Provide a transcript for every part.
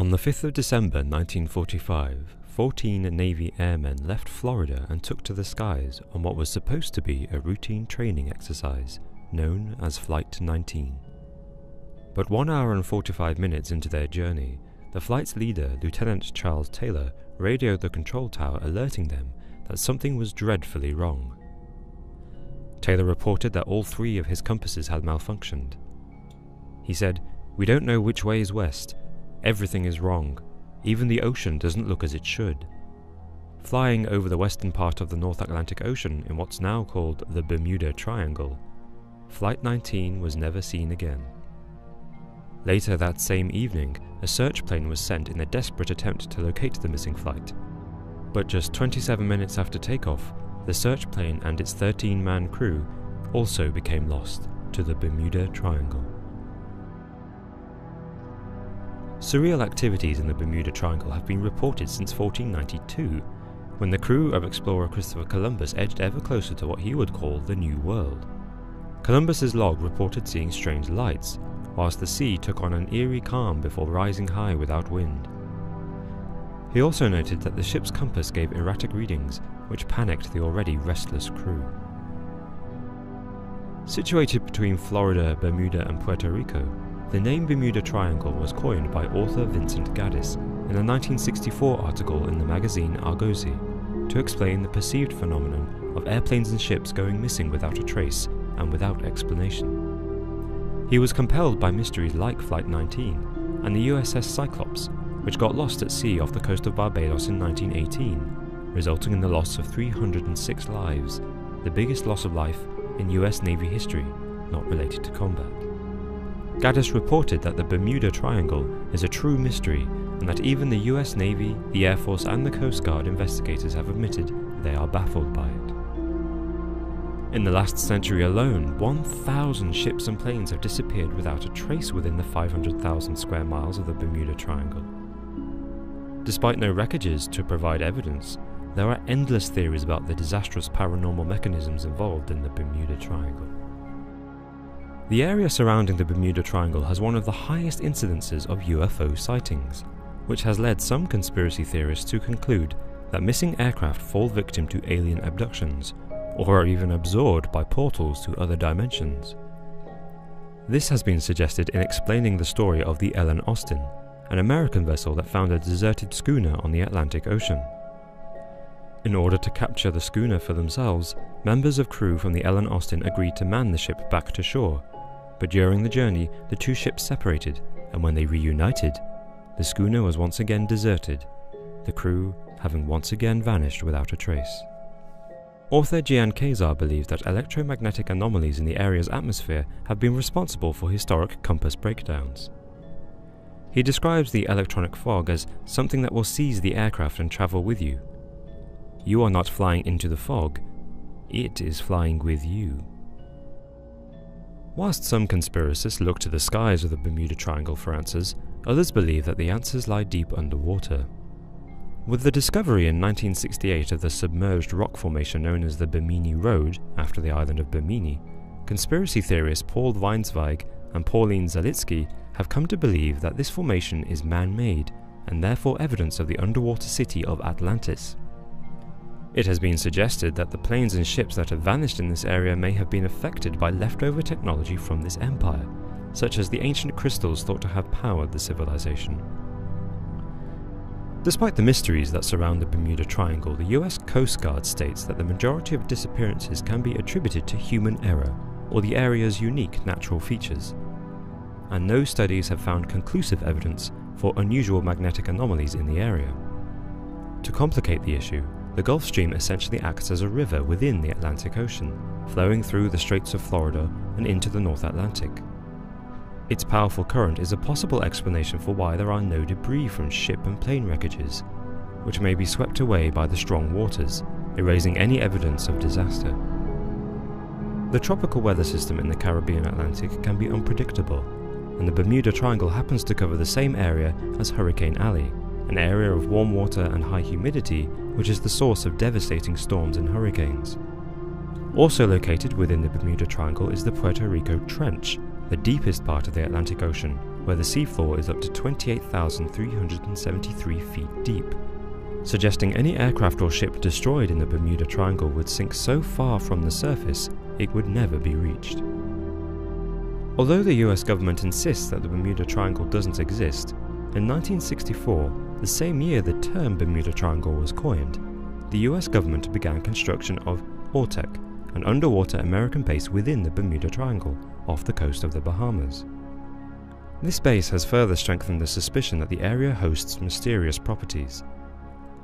On the 5th of December 1945, 14 Navy airmen left Florida and took to the skies on what was supposed to be a routine training exercise known as Flight 19. But 1 hour and 45 minutes into their journey, the flight's leader, Lieutenant Charles Taylor, radioed the control tower alerting them that something was dreadfully wrong. Taylor reported that all 3 of his compasses had malfunctioned. He said, "We don't know which way is west. Everything is wrong. Even the ocean doesn't look as it should." Flying over the western part of the North Atlantic Ocean in what's now called the Bermuda Triangle, Flight 19 was never seen again. Later that same evening, a search plane was sent in a desperate attempt to locate the missing flight. But just 27 minutes after takeoff, the search plane and its 13-man crew also became lost to the Bermuda Triangle. Surreal activities in the Bermuda Triangle have been reported since 1492, when the crew of explorer Christopher Columbus edged ever closer to what he would call the New World. Columbus's log reported seeing strange lights, whilst the sea took on an eerie calm before rising high without wind. He also noted that the ship's compass gave erratic readings, which panicked the already restless crew. Situated between Florida, Bermuda and Puerto Rico, the name Bermuda Triangle was coined by author Vincent Gaddis in a 1964 article in the magazine Argosy to explain the perceived phenomenon of airplanes and ships going missing without a trace and without explanation. He was compelled by mysteries like Flight 19 and the USS Cyclops, which got lost at sea off the coast of Barbados in 1918, resulting in the loss of 306 lives, the biggest loss of life in US Navy history, not related to combat. Gaddis reported that the Bermuda Triangle is a true mystery and that even the US Navy, the Air Force and the Coast Guard investigators have admitted they are baffled by it. In the last century alone, 1,000 ships and planes have disappeared without a trace within the 500,000 square miles of the Bermuda Triangle. Despite no wreckages to provide evidence, there are endless theories about the disastrous paranormal mechanisms involved in the Bermuda Triangle. The area surrounding the Bermuda Triangle has one of the highest incidences of UFO sightings, which has led some conspiracy theorists to conclude that missing aircraft fall victim to alien abductions, or are even absorbed by portals to other dimensions. This has been suggested in explaining the story of the Ellen Austin, an American vessel that found a deserted schooner on the Atlantic Ocean. In order to capture the schooner for themselves, members of crew from the Ellen Austin agreed to man the ship back to shore, but during the journey the 2 ships separated, and when they reunited, the schooner was once again deserted, the crew having once again vanished without a trace. Author Gian Kazar believes that electromagnetic anomalies in the area's atmosphere have been responsible for historic compass breakdowns. He describes the electronic fog as something that will seize the aircraft and travel with you. You are not flying into the fog, it is flying with you. Whilst some conspiracists look to the skies of the Bermuda Triangle for answers, others believe that the answers lie deep underwater. With the discovery in 1968 of the submerged rock formation known as the Bimini Road, after the island of Bimini, conspiracy theorists Paul Weinsweig and Pauline Zalitsky have come to believe that this formation is man-made and therefore evidence of the underwater city of Atlantis. It has been suggested that the planes and ships that have vanished in this area may have been affected by leftover technology from this empire, such as the ancient crystals thought to have powered the civilization. Despite the mysteries that surround the Bermuda Triangle, the US Coast Guard states that the majority of disappearances can be attributed to human error or the area's unique natural features, and no studies have found conclusive evidence for unusual magnetic anomalies in the area. To complicate the issue, the Gulf Stream essentially acts as a river within the Atlantic Ocean, flowing through the Straits of Florida and into the North Atlantic. Its powerful current is a possible explanation for why there are no debris from ship and plane wreckages, which may be swept away by the strong waters, erasing any evidence of disaster. The tropical weather system in the Caribbean Atlantic can be unpredictable, and the Bermuda Triangle happens to cover the same area as Hurricane Alley, an area of warm water and high humidity which is the source of devastating storms and hurricanes. Also located within the Bermuda Triangle is the Puerto Rico Trench, the deepest part of the Atlantic Ocean, where the seafloor is up to 28,373 feet deep, suggesting any aircraft or ship destroyed in the Bermuda Triangle would sink so far from the surface it would never be reached. Although the US government insists that the Bermuda Triangle doesn't exist, in 1964, the same year the term Bermuda Triangle was coined, the US government began construction of ORTEC, an underwater American base within the Bermuda Triangle, off the coast of the Bahamas. This base has further strengthened the suspicion that the area hosts mysterious properties.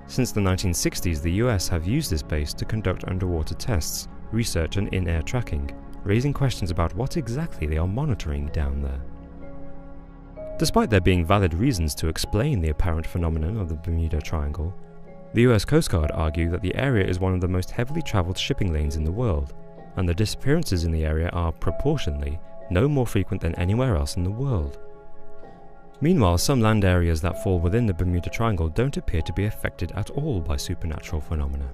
Since the 1960s, the US have used this base to conduct underwater tests, research and in-air tracking, raising questions about what exactly they are monitoring down there. Despite there being valid reasons to explain the apparent phenomenon of the Bermuda Triangle, the US Coast Guard argue that the area is one of the most heavily travelled shipping lanes in the world, and the disappearances in the area are, proportionally, no more frequent than anywhere else in the world. Meanwhile, some land areas that fall within the Bermuda Triangle don't appear to be affected at all by supernatural phenomena.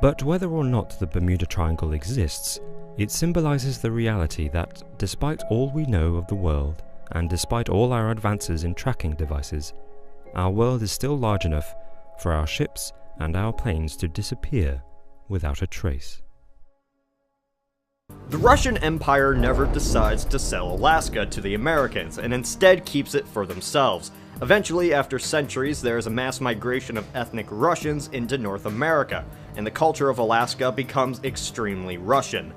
But whether or not the Bermuda Triangle exists, it symbolises the reality that, despite all we know of the world, and despite all our advances in tracking devices, our world is still large enough for our ships and our planes to disappear without a trace. The Russian Empire never decides to sell Alaska to the Americans, and instead keeps it for themselves. Eventually, after centuries, there is a mass migration of ethnic Russians into North America, and the culture of Alaska becomes extremely Russian.